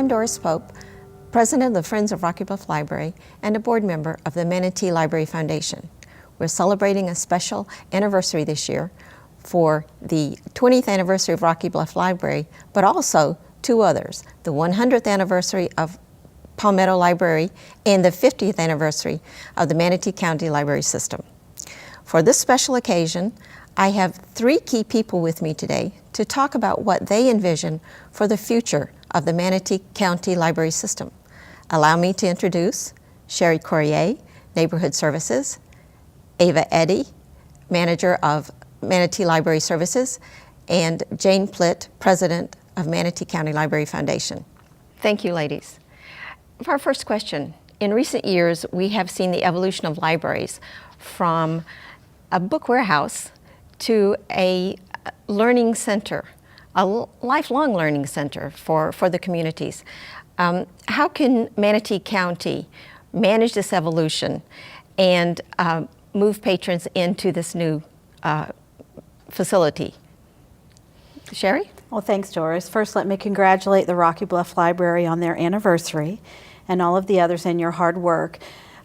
I'm Doris Pope, President of the Friends of Rocky Bluff Library and a board member of the Manatee Library Foundation. We're celebrating a special anniversary this year for the 20th anniversary of Rocky Bluff Library, but also two others, the 100th anniversary of Palmetto Library and the 50th anniversary of the Manatee County Library System. For this special occasion, I have three key people with me today to talk about what they envision for the future of the Manatee County Library System. Allow me to introduce Sherry Courier, Neighborhood Services, Ava Eddy, Manager of Manatee Library Services, and Jane Plitt, President of Manatee County Library Foundation. Thank you, ladies. For our first question, in recent years, we have seen the evolution of libraries from a book warehouse to a learning center, a lifelong learning center for the communities. How can Manatee County manage this evolution and move patrons into this new facility? Sherry? Well, thanks, Doris. First, let me congratulate the Rocky Bluff Library on their anniversary and all of the others in your hard work.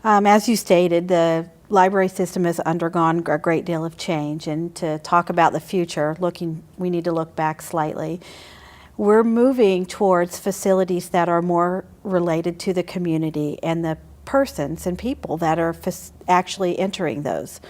As you stated, the library system has undergone a great deal of change, and to talk about the future, we need to look back slightly. We're moving towards facilities that are more related to the community and the persons and people that are actually entering those.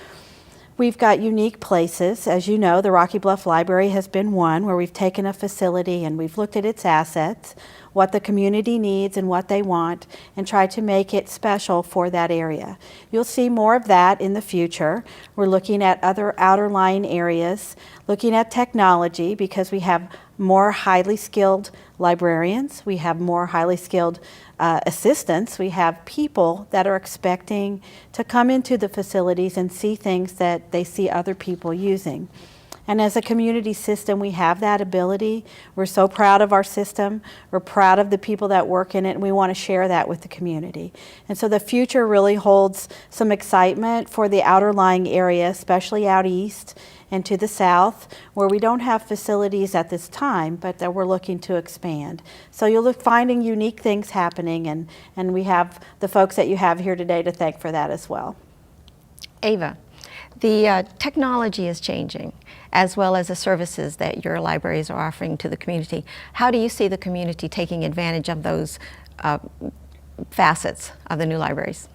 We've got unique places. As you know, the Rocky Bluff Library has been one where we've taken a facility and we've looked at its assets, what the community needs and what they want, and tried to make it special for that area. You'll see more of that in the future. We're looking at other outer lying areas, looking at technology, because we have more highly skilled librarians, we have more highly skilled assistants, we have people that are expecting to come into the facilities and see things that they see other people using. And as a community system, we have that ability. We're so proud of our system. We're proud of the people that work in it, and we want to share that with the community. And so the future really holds some excitement for the outer lying area, especially out east and to the south, where we don't have facilities at this time, but that we're looking to expand. So you'll look finding unique things happening, and we have the folks that you have here today to thank for that as well. Ava, the technology is changing, as well as the services that your libraries are offering to the community. How do you see the community taking advantage of those facets of the new libraries?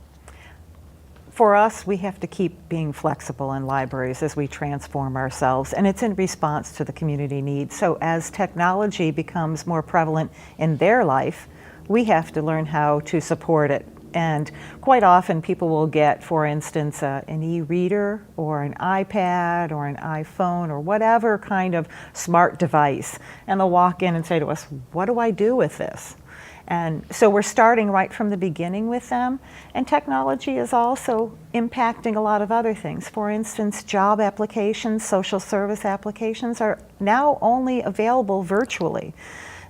For us, we have to keep being flexible in libraries as we transform ourselves, and it's in response to the community needs. So as technology becomes more prevalent in their life, we have to learn how to support it. And quite often people will get, for instance, an e-reader or an iPad or an iPhone or whatever kind of smart device, and they'll walk in and say to us, what do I do with this? And so we're starting right from the beginning with them. And technology is also impacting a lot of other things. For instance, job applications, social service applications are now only available virtually.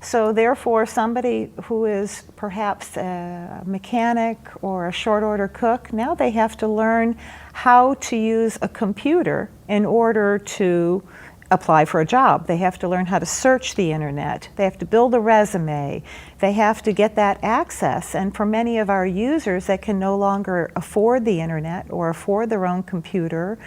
So therefore, somebody who is perhaps a mechanic or a short order cook, now they have to learn how to use a computer in order to apply for a job. They have to learn how to search the internet. They have to build a resume. They have to get that access. And for many of our users that can no longer afford the internet or afford their own computer,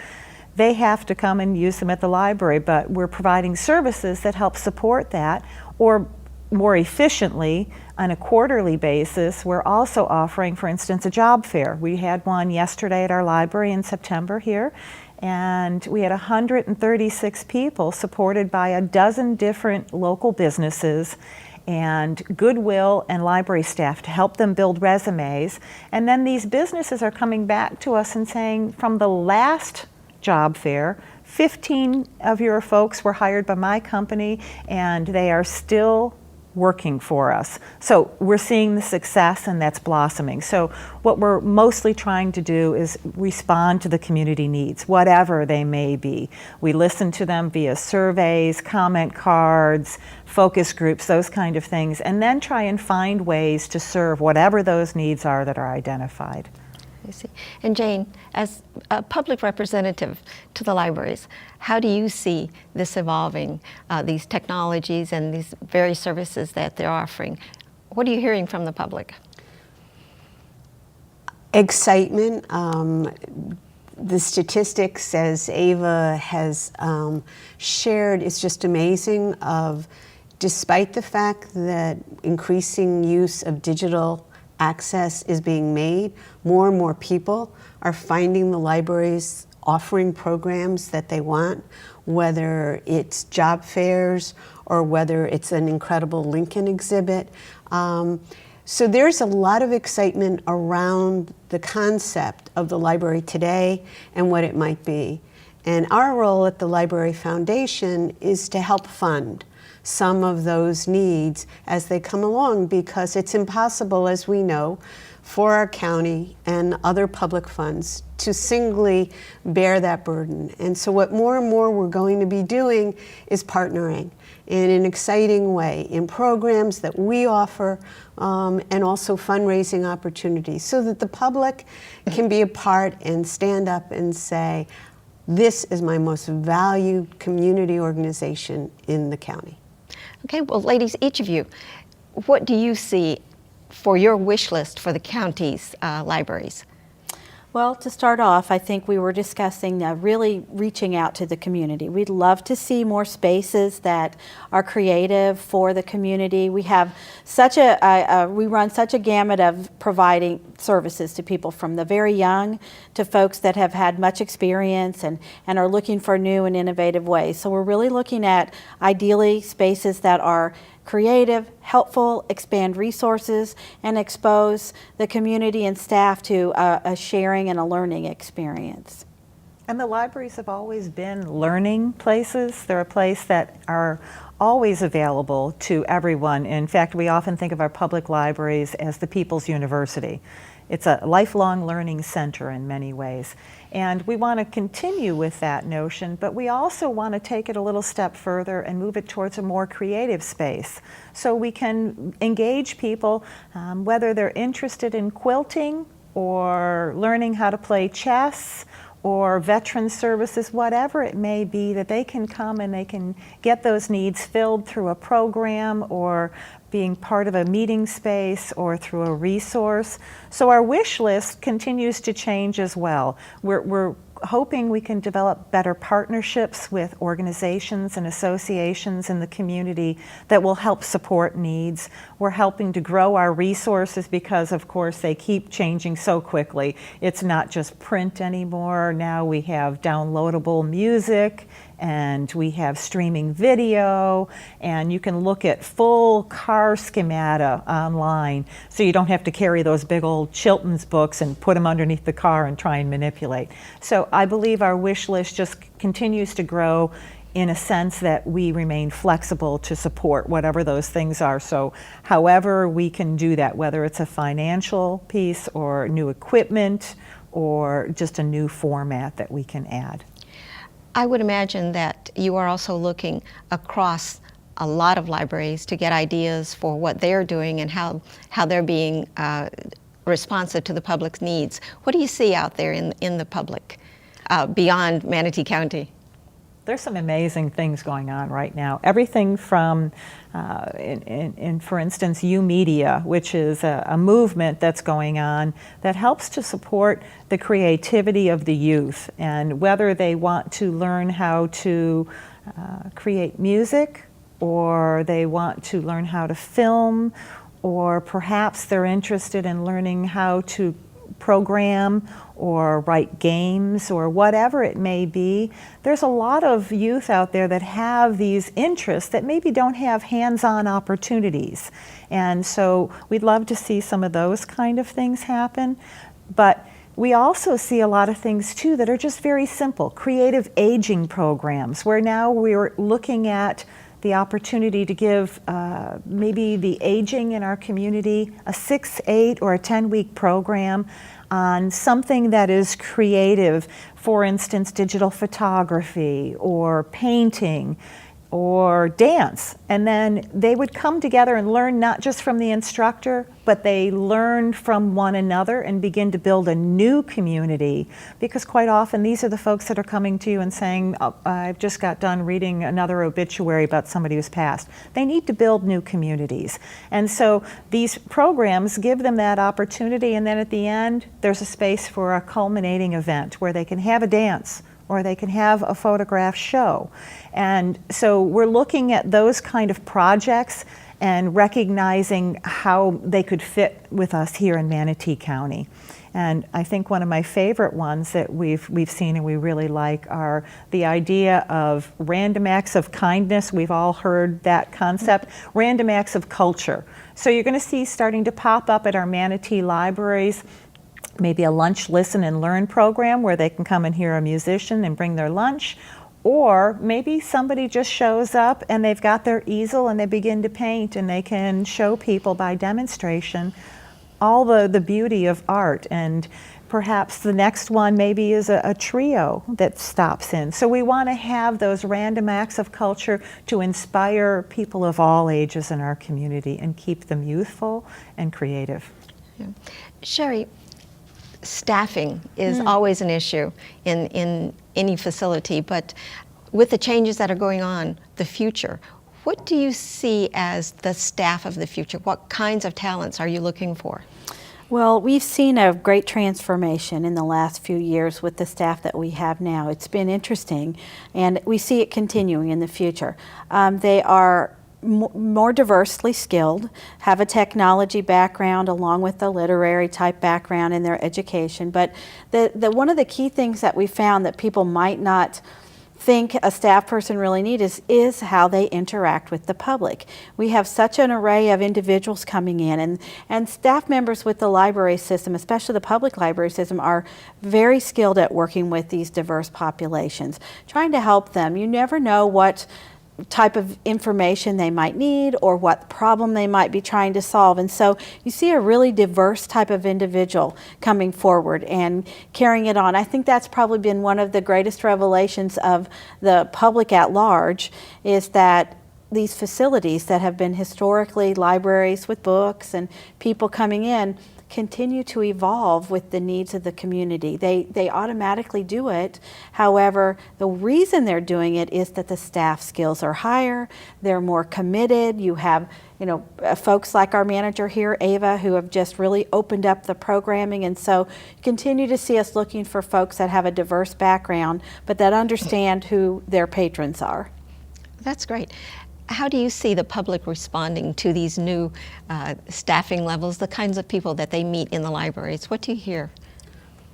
they have to come and use them at the library. But we're providing services that help support that, or more efficiently, on a quarterly basis, we're also offering, for instance, a job fair. We had one yesterday at our library in September here, and we had 136 people supported by a dozen different local businesses and Goodwill and library staff to help them build resumes. And then these businesses are coming back to us and saying, from the last job fair, 15 of your folks were hired by my company, and they are still working for us. So we're seeing the success, and that's blossoming. So what we're mostly trying to do is respond to the community needs, whatever they may be. We listen to them via surveys, comment cards, focus groups, those kind of things, and then try and find ways to serve whatever those needs are that are identified. I see. And Jane, as a public representative to the libraries, how do you see this evolving, these technologies and these various services that they're offering? What are you hearing from the public? Excitement. The statistics, as Ava has shared, is just amazing. Despite the fact that increasing use of digital access is being made, more and more people are finding the libraries offering programs that they want, whether it's job fairs or whether it's an incredible Lincoln exhibit. So there's a lot of excitement around the concept of the library today and what it might be. And our role at the Library Foundation is to help fund some of those needs as they come along, because it's impossible, as we know, for our county and other public funds to singly bear that burden. And so what more and more we're going to be doing is partnering in an exciting way in programs that we offer, and also fundraising opportunities so that the public can be a part and stand up and say, this is my most valued community organization in the county. Okay, well, ladies, each of you, what do you see for your wish list for the county's libraries? Well, to start off, I think we were discussing really reaching out to the community. We'd love to see more spaces that are creative for the community. We have such we run such a gamut of providing services to people, from the very young to folks that have had much experience and are looking for new and innovative ways. So we're really looking at ideally spaces that are creative, helpful, expand resources, and expose the community and staff to a sharing and a learning experience. And the libraries have always been learning places. They're a place that are always available to everyone. In fact, we often think of our public libraries as the people's university. It's a lifelong learning center in many ways. And we want to continue with that notion, but we also want to take it a little step further and move it towards a more creative space. So we can engage people, whether they're interested in quilting or learning how to play chess or veteran services, whatever it may be, that they can come and they can get those needs filled through a program or being part of a meeting space or through a resource. So our wish list continues to change as well. We're hoping we can develop better partnerships with organizations and associations in the community that will help support needs. We're helping to grow our resources because, of course, they keep changing so quickly. It's not just print anymore. Now we have downloadable music, and we have streaming video, and you can look at full car schemata online, so you don't have to carry those big old Chilton's books and put them underneath the car and try and manipulate. So I believe our wish list just continues to grow in a sense that we remain flexible to support whatever those things are. So however we can do that, whether it's a financial piece or new equipment or just a new format that we can add. I would imagine that you are also looking across a lot of libraries to get ideas for what they're doing and how they're being responsive to the public's needs. What do you see out there in the public beyond Manatee County? There's some amazing things going on right now. Everything from, for instance, U-Media, which is a movement that's going on that helps to support the creativity of the youth, and whether they want to learn how to create music, or they want to learn how to film, or perhaps they're interested in learning how to program or write games or whatever it may be. There's a lot of youth out there that have these interests that maybe don't have hands-on opportunities. And so we'd love to see some of those kind of things happen. But we also see a lot of things too that are just very simple. Creative aging programs, where now we're looking at the opportunity to give maybe the aging in our community a 6, 8, or a 10-week program on something that is creative, for instance, digital photography or painting, or dance. And then they would come together and learn not just from the instructor, but they learn from one another and begin to build a new community. Because quite often these are the folks that are coming to you and saying, oh, I've just got done reading another obituary about somebody who's passed. They need to build new communities. And so these programs give them that opportunity, and then at the end, there's a space for a culminating event where they can have a dance, or they can have a photograph show. And so we're looking at those kind of projects and recognizing how they could fit with us here in Manatee County. And I think one of my favorite ones that we've seen and we really like are the idea of random acts of kindness. We've all heard that concept. Random acts of culture. So you're going to see starting to pop up at our Manatee libraries maybe a lunch, listen, and learn program where they can come and hear a musician and bring their lunch. Or maybe somebody just shows up and they've got their easel and they begin to paint, and they can show people by demonstration all the beauty of art. And perhaps the next one maybe is a trio that stops in. So we want to have those random acts of culture to inspire people of all ages in our community and keep them youthful and creative. Yeah. Sherry, staffing is always an issue in any facility, but with the changes that are going on, the future, what do you see as the staff of the future? What kinds of talents are you looking for? Well, we've seen a great transformation in the last few years with the staff that we have now. It's been interesting, and we see it continuing in the future. They are more diversely skilled, have a technology background along with the literary type background in their education. But one of the key things that we found that people might not think a staff person really needs is how they interact with the public. We have such an array of individuals coming in, and staff members with the library system, especially the public library system, are very skilled at working with these diverse populations, trying to help them. You never know what type of information they might need or what problem they might be trying to solve. And so you see a really diverse type of individual coming forward and carrying it on. I think that's probably been one of the greatest revelations of the public at large, is that these facilities that have been historically libraries with books and people coming in continue to evolve with the needs of the community. They automatically do it. However, the reason they're doing it is that the staff skills are higher, they're more committed. You have, folks like our manager here, Ava, who have just really opened up the programming, and so you continue to see us looking for folks that have a diverse background, but that understand who their patrons are. That's great. How do you see the public responding to these new staffing levels, the kinds of people that they meet in the libraries? What do you hear?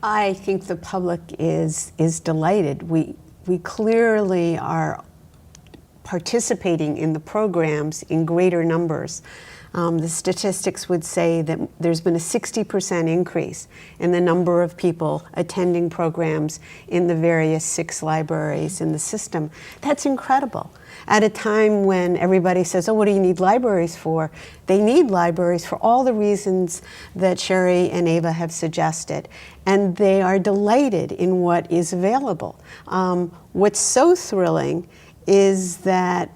I think the public is delighted. We clearly are participating in the programs in greater numbers. The statistics would say that there's been a 60% increase in the number of people attending programs in the various 6 libraries in the system. That's incredible. At a time when everybody says, oh, what do you need libraries for? They need libraries for all the reasons that Sherry and Ava have suggested. And they are delighted in what is available. What's so thrilling is that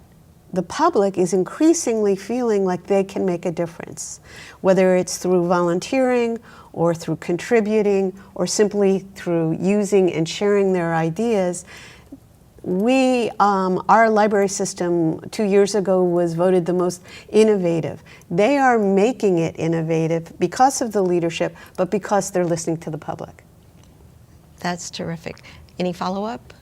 the public is increasingly feeling like they can make a difference, whether it's through volunteering or through contributing or simply through using and sharing their ideas. Our library system 2 years ago was voted the most innovative. They are making it innovative because of the leadership, but because they're listening to the public. That's terrific. Any follow-up?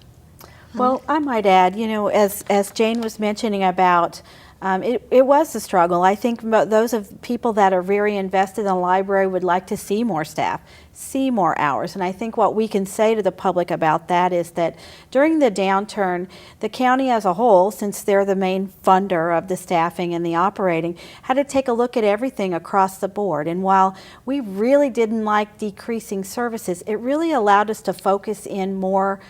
Well, I might add, as Jane was mentioning about, it was a struggle. I think those of people that are very invested in the library would like to see more staff, see more hours. And I think what we can say to the public about that is that during the downturn, the county as a whole, since they're the main funder of the staffing and the operating, had to take a look at everything across the board. And while we really didn't like decreasing services, it really allowed us to focus in more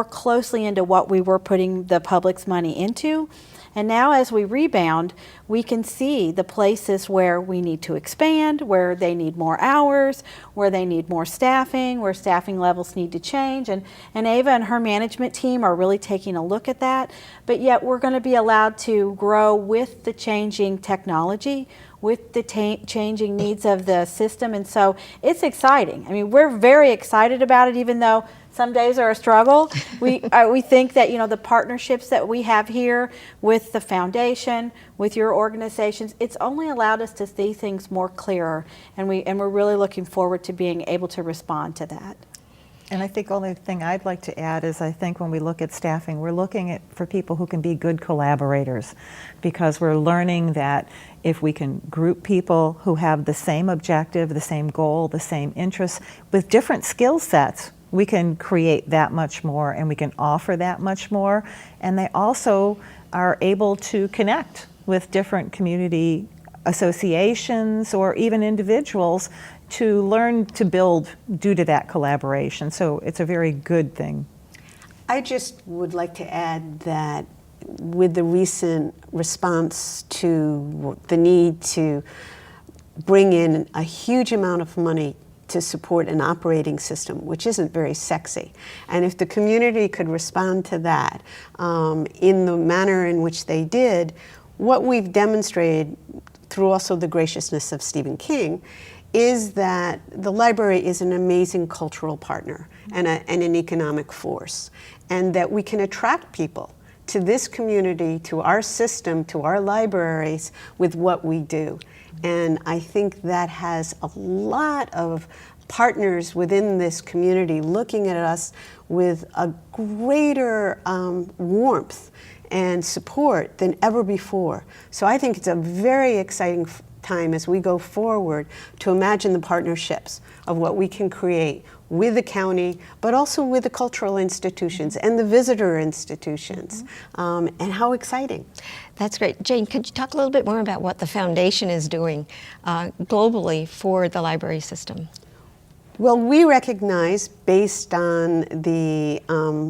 closely into what we were putting the public's money into. And now as we rebound, we can see the places where we need to expand, where they need more hours, where they need more staffing, where staffing levels need to change. And Ava and her management team are really taking a look at that. But yet we're going to be allowed to grow with the changing technology, with the changing needs of the system. And so it's exciting. I mean, we're very excited about it, even though some days are a struggle. We think that, you know, the partnerships that we have here with the foundation, with your organizations, it's only allowed us to see things more clearer, and we're really looking forward to being able to respond to that. And I think the only thing I'd like to add is I think when we look at staffing, we're looking at for people who can be good collaborators, because we're learning that if we can group people who have the same objective, the same goal, the same interests, with different skill sets, we can create that much more and we can offer that much more. And they also are able to connect with different community associations or even individuals to learn to build due to that collaboration. So it's a very good thing. I just would like to add that with the recent response to the need to bring in a huge amount of money to support an operating system, which isn't very sexy. And if the community could respond to that in the manner in which they did, what we've demonstrated through also the graciousness of Stephen King is that the library is an amazing cultural partner and an economic force, and that we can attract people to this community, to our system, to our libraries with what we do. And I think that has a lot of partners within this community looking at us with a greater warmth and support than ever before. So I think it's a very exciting time as we go forward to imagine the partnerships of what we can create with the county, but also with the cultural institutions and the visitor institutions, and how exciting. That's great. Jane, could you talk a little bit more about what the foundation is doing globally for the library system? Well, we recognize, based on the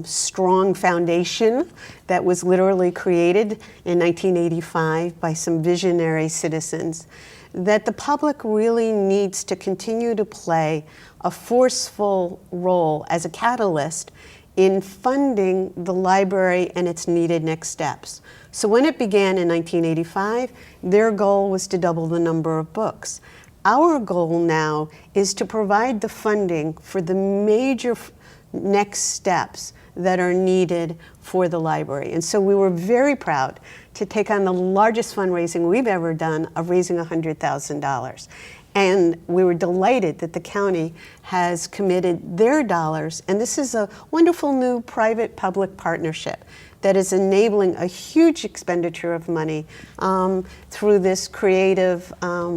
strong foundation that was literally created in 1985 by some visionary citizens, that the public really needs to continue to play a forceful role as a catalyst in funding the library and its needed next steps. So when it began in 1985, their goal was to double the number of books. Our goal now is to provide the funding for the major next steps that are needed for the library. And so we were very proud to take on the largest fundraising we've ever done of raising $100,000. And we were delighted that the county has committed their dollars, and this is a wonderful new private-public partnership that is enabling a huge expenditure of money through this creative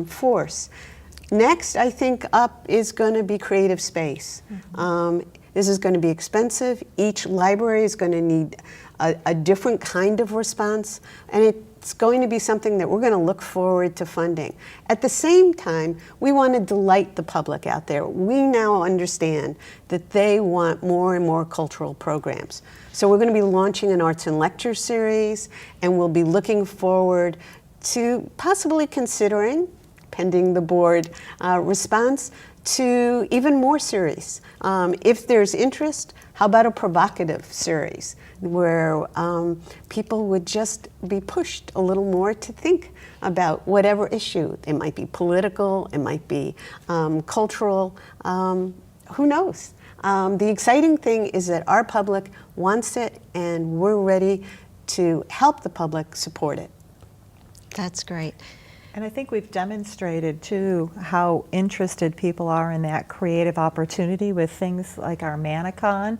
force. Next, I think up is going to be creative space. This is going to be expensive. Each library is going to need a different kind of response, and it's going to be something that we're going to look forward to funding. At the same time, we want to delight the public out there. We now understand that they want more and more cultural programs. So we're going to be launching an arts and lecture series, and we'll be looking forward to possibly considering, pending the board response, to even more series. If there's interest, how about a provocative series where people would just be pushed a little more to think about whatever issue. It might be political, it might be cultural, who knows? The exciting thing is that our public wants it, and we're ready to help the public support it. That's great. And I think we've demonstrated, too, how interested people are in that creative opportunity with things like our Manacon.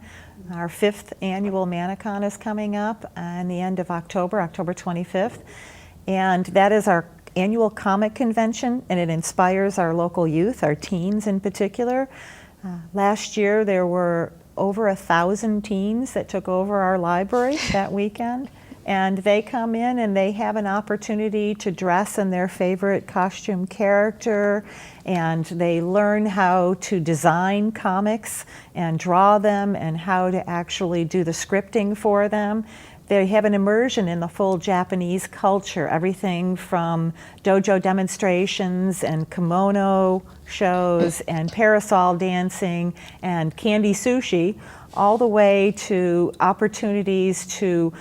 Our 5th annual Manacon is coming up in the end of October, October 25th. And that is our annual comic convention, and it inspires our local youth, our teens in particular. Last year, there were over 1,000 teens that took over our library that weekend. And they come in and they have an opportunity to dress in their favorite costume character, and they learn how to design comics and draw them and how to actually do the scripting for them. They have an immersion in the full Japanese culture, everything from dojo demonstrations and kimono shows and parasol dancing and candy sushi, all the way to opportunities to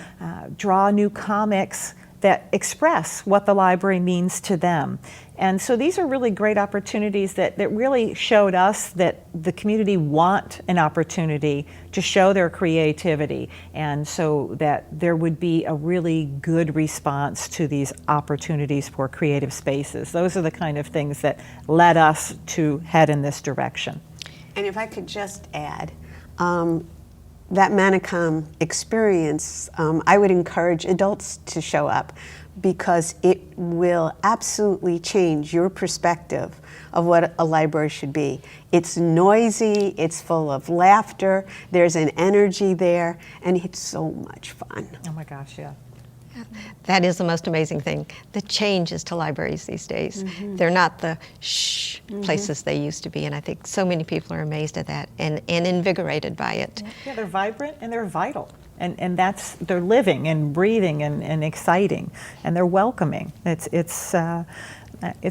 draw new comics that express what the library means to them. And so these are really great opportunities that really showed us that the community want an opportunity to show their creativity, and so that there would be a really good response to these opportunities for creative spaces. Those are the kind of things that led us to head in this direction. And if I could just add, that Manacom experience, I would encourage adults to show up, because it will absolutely change your perspective of what a library should be. It's noisy, it's full of laughter, there's an energy there, and it's so much fun. Oh my gosh, yeah. That is the most amazing thing. The changes to libraries these days. They're not the shh places they used to be, and I think so many people are amazed at that and invigorated by it. Yeah, they're vibrant and they're vital. And they're living and breathing and exciting, and they're welcoming. It's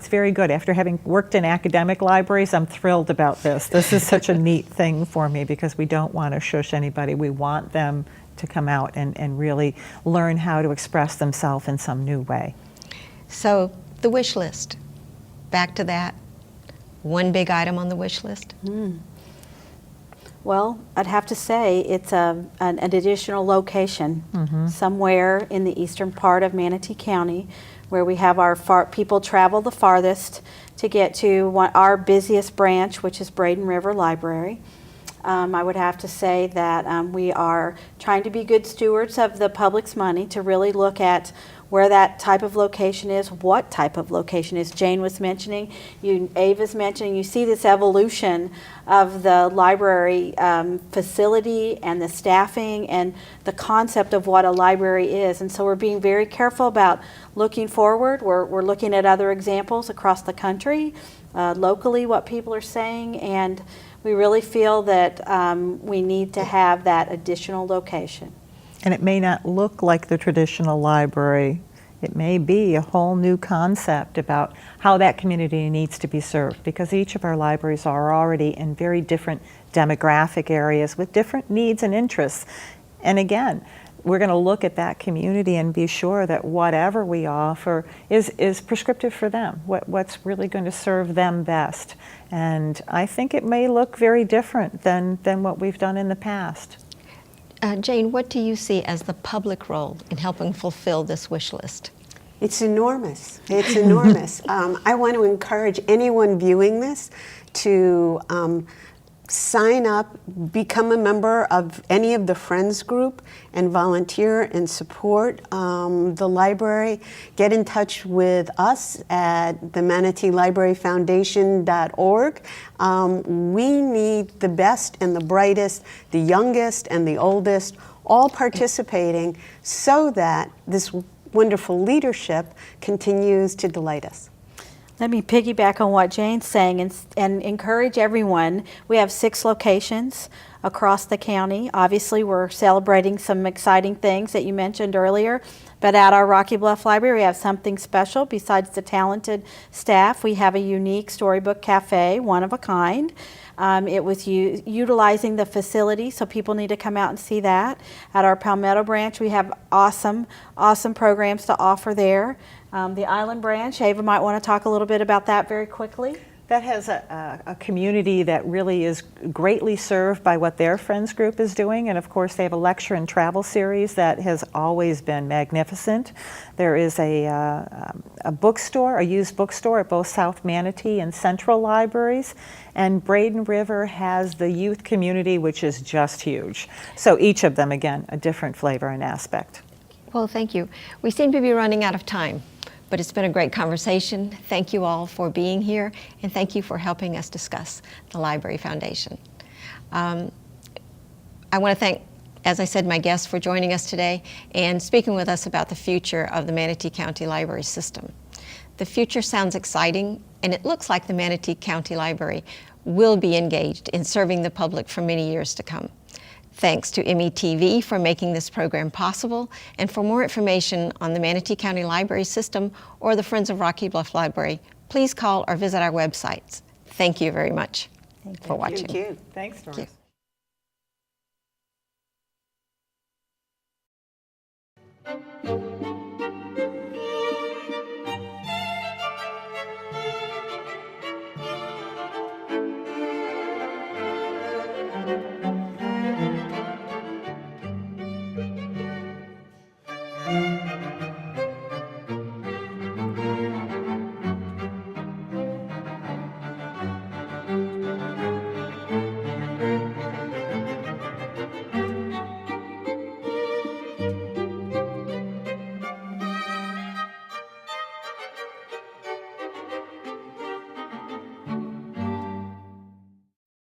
very good. After having worked in academic libraries, I'm thrilled about this. This is such a neat thing for me, because we don't want to shush anybody. We want them to come out and really learn how to express themselves in some new way. So the wish list, back to that. One big item on the wish list? Well, I'd have to say it's an additional location somewhere in the eastern part of Manatee County, where we have our people travel the farthest to get to our busiest branch, which is Braden River Library. I would have to say that we are trying to be good stewards of the public's money to really look at where that type of location is, what type of location is. Jane was mentioning, Ava's mentioning, you see this evolution of the library facility and the staffing and the concept of what a library is. And so we're being very careful about looking forward. We're looking at other examples across the country, locally, what people are saying, and we really feel that we need to have that additional location. And it may not look like the traditional library. It may be a whole new concept about how that community needs to be served, because each of our libraries are already in very different demographic areas with different needs and interests. And again, we're going to look at that community and be sure that whatever we offer is prescriptive for them, what's really going to serve them best. And I think it may look very different than what we've done in the past. Jane, what do you see as the public role in helping fulfill this wish list? It's enormous. It's enormous. I want to encourage anyone viewing this to sign up, become a member of any of the Friends group, and volunteer and support the library. Get in touch with us at the Manatee Library Foundation.org. We need the best and the brightest, the youngest and the oldest, all participating so that this wonderful leadership continues to delight us. Let me piggyback on what Jane's saying and encourage everyone. We have 6 locations across the county. Obviously, we're celebrating some exciting things that you mentioned earlier, but at our Rocky Bluff Library, we have something special. Besides the talented staff, we have a unique storybook cafe, one of a kind. It was utilizing the facility, so people need to come out and see that. At our Palmetto branch, we have awesome programs to offer there. The Island branch, Ava might want to talk a little bit about that very quickly. That has a community that really is greatly served by what their Friends group is doing, and of course they have a lecture and travel series that has always been magnificent. There is a bookstore, a used bookstore at both South Manatee and Central Libraries, and Braden River has the youth community, which is just huge. So each of them, again, a different flavor and aspect. Well, thank you. We seem to be running out of time, but it's been a great conversation. Thank you all for being here, and thank you for helping us discuss the Library Foundation. I want to thank, as I said, my guests for joining us today and speaking with us about the future of the Manatee County Library System. The future sounds exciting, and it looks like the Manatee County Library will be engaged in serving the public for many years to come. Thanks to METV for making this program possible. And for more information on the Manatee County Library System or the Friends of Rocky Bluff Library, please call or visit our websites. Thank you very much for watching. Thank you. Thanks, Doris. Thank you.